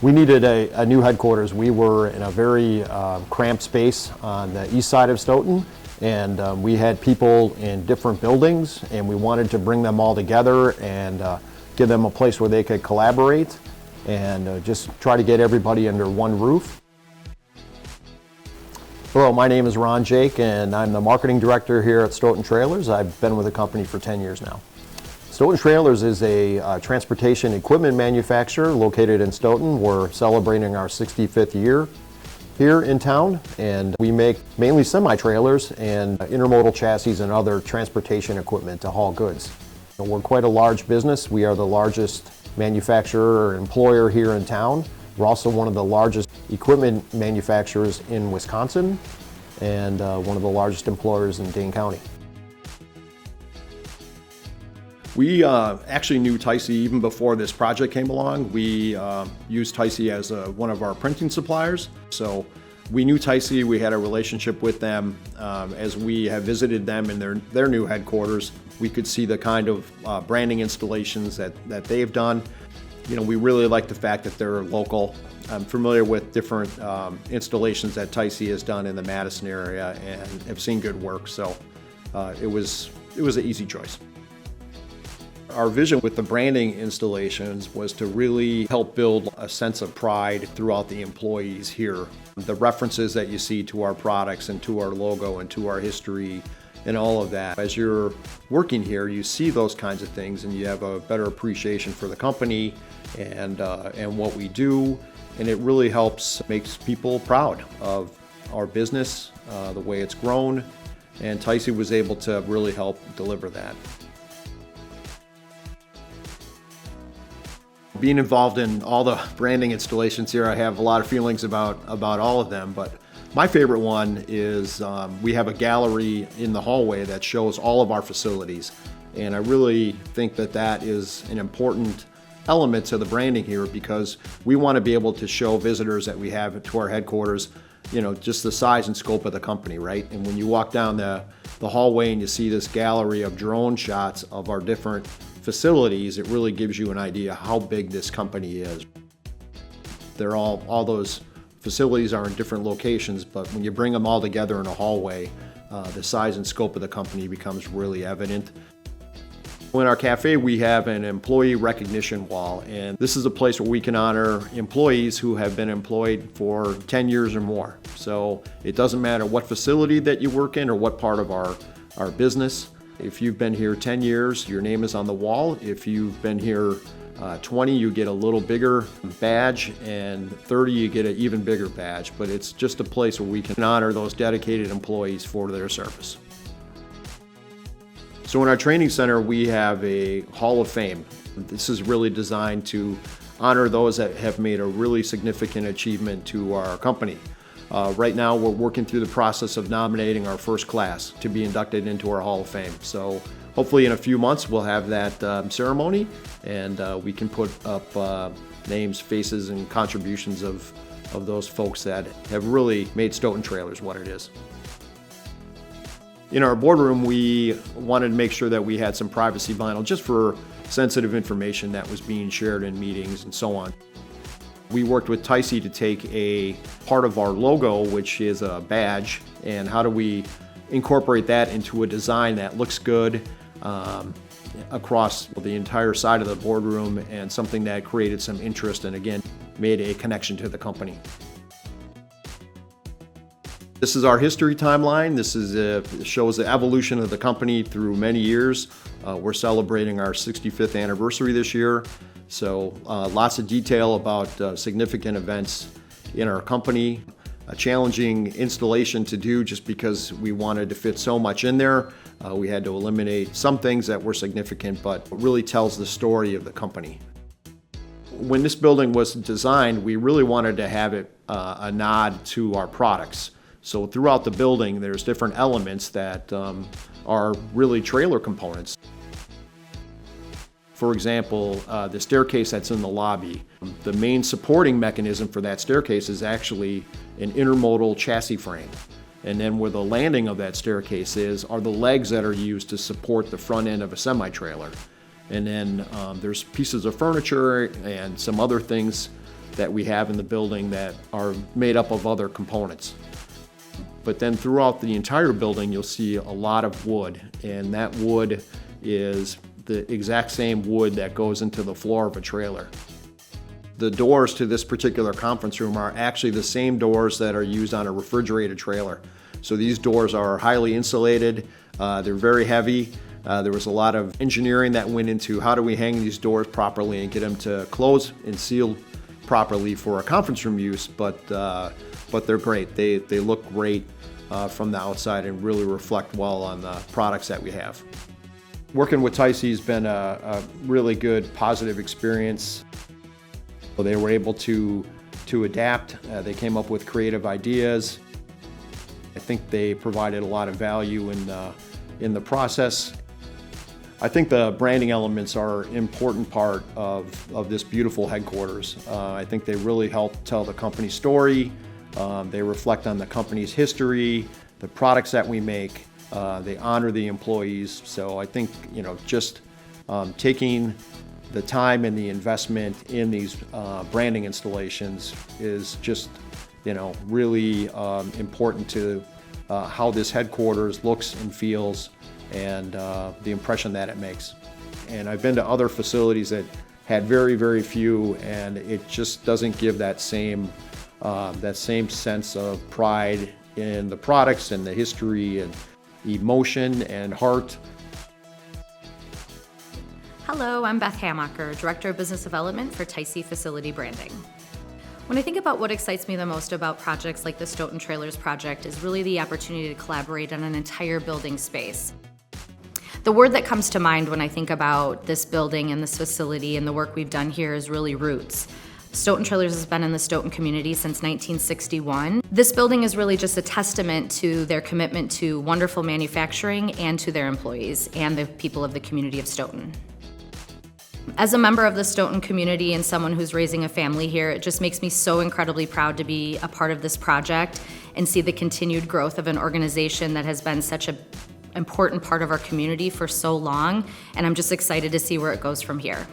We needed a new headquarters. We were in a very cramped space on the east side of Stoughton, and we had people in different buildings, and we wanted to bring them all together and give them a place where they could collaborate and just try to get everybody under one roof. Hello, my name is Ron Jake, and I'm the marketing director here at Stoughton Trailers. I've been with the company for 10 years now. Stoughton Trailers is a transportation equipment manufacturer located in Stoughton. We're celebrating our 65th year here in town, and we make mainly semi-trailers and intermodal chassis and other transportation equipment to haul goods. We're quite a large business. We are the largest manufacturer or employer here in town. We're also one of the largest equipment manufacturers in Wisconsin and one of the largest employers in Dane County. We actually knew Thysse even before this project came along. We used Thysse as one of our printing suppliers. So we knew Thysse, we had a relationship with them. As we have visited them in their new headquarters, we could see the kind of branding installations that they've done. You know, we really like the fact that they're local. I'm familiar with different installations that Thysse has done in the Madison area and have seen good work. So it was an easy choice. Our vision with the branding installations was to really help build a sense of pride throughout the employees here. The references that you see to our products and to our logo and to our history and all of that. As you're working here, you see those kinds of things and you have a better appreciation for the company and what we do. And it really makes people proud of our business, the way it's grown. And Thysse was able to really help deliver that. Being involved in all the branding installations here, I have a lot of feelings about all of them, but my favorite one is we have a gallery in the hallway that shows all of our facilities, and I really think that is an important element to the branding here because we want to be able to show visitors that we have to our headquarters, you know, just the size and scope of the company, right? And when you walk down the hallway and you see this gallery of drone shots of our different facilities, it really gives you an idea how big this company is. All those facilities are in different locations, but when you bring them all together in a hallway, the size and scope of the company becomes really evident. In our cafe, we have an employee recognition wall, and this is a place where we can honor employees who have been employed for 10 years or more. So it doesn't matter what facility that you work in or what part of our business. If you've been here 10 years, your name is on the wall. If you've been here 20, you get a little bigger badge, and 30, you get an even bigger badge. But it's just a place where we can honor those dedicated employees for their service. So in our training center, we have a Hall of Fame. This is really designed to honor those that have made a really significant achievement to our company. Right now, we're working through the process of nominating our first class to be inducted into our Hall of Fame. So hopefully in a few months, we'll have that ceremony, and we can put up names, faces, and contributions of those folks that have really made Stoughton Trailers what it is. In our boardroom, we wanted to make sure that we had some privacy vinyl just for sensitive information that was being shared in meetings and so on. We worked with Thysse to take a part of our logo, which is a badge, and how do we incorporate that into a design that looks good across the entire side of the boardroom, and something that created some interest and again made a connection to the company. This is our history timeline. This shows the evolution of the company through many years. We're celebrating our 65th anniversary this year. So lots of detail about significant events in our company. A challenging installation to do just because we wanted to fit so much in there. We had to eliminate some things that were significant, but really tells the story of the company. When this building was designed, we really wanted to have it a nod to our products. So throughout the building, there's different elements that are really trailer components. For example, the staircase that's in the lobby, the main supporting mechanism for that staircase is actually an intermodal chassis frame. And then where the landing of that staircase are the legs that are used to support the front end of a semi-trailer. And then there's pieces of furniture and some other things that we have in the building that are made up of other components. But then throughout the entire building, you'll see a lot of wood, and that wood is the exact same wood that goes into the floor of a trailer. The doors to this particular conference room are actually the same doors that are used on a refrigerated trailer. So these doors are highly insulated, they're very heavy. There was a lot of engineering that went into how do we hang these doors properly and get them to close and seal properly for a conference room use, but they're great. They look great from the outside and really reflect well on the products that we have. Working with Thysse has been a really good, positive experience. They were able to adapt. They came up with creative ideas. I think they provided a lot of value in the process. I think the branding elements are an important part of this beautiful headquarters. I think they really help tell the company story. They reflect on the company's history, the products that we make. They honor the employees. So I think, just taking the time and the investment in these branding installations is just, really important to how this headquarters looks and feels, and the impression that it makes. And I've been to other facilities that had very, very few, and it just doesn't give that same sense of pride in the products and the history and emotion and heart. Hello, I'm Beth Hamacher, Director of Business Development for Thysse Facility Branding. When I think about what excites me the most about projects like the Stoughton Trailers project is really the opportunity to collaborate on an entire building space. The word that comes to mind when I think about this building and this facility and the work we've done here is really roots. Stoughton Trailers has been in the Stoughton community since 1961. This building is really just a testament to their commitment to wonderful manufacturing and to their employees and the people of the community of Stoughton. As a member of the Stoughton community and someone who's raising a family here, it just makes me so incredibly proud to be a part of this project and see the continued growth of an organization that has been such an important part of our community for so long, and I'm just excited to see where it goes from here.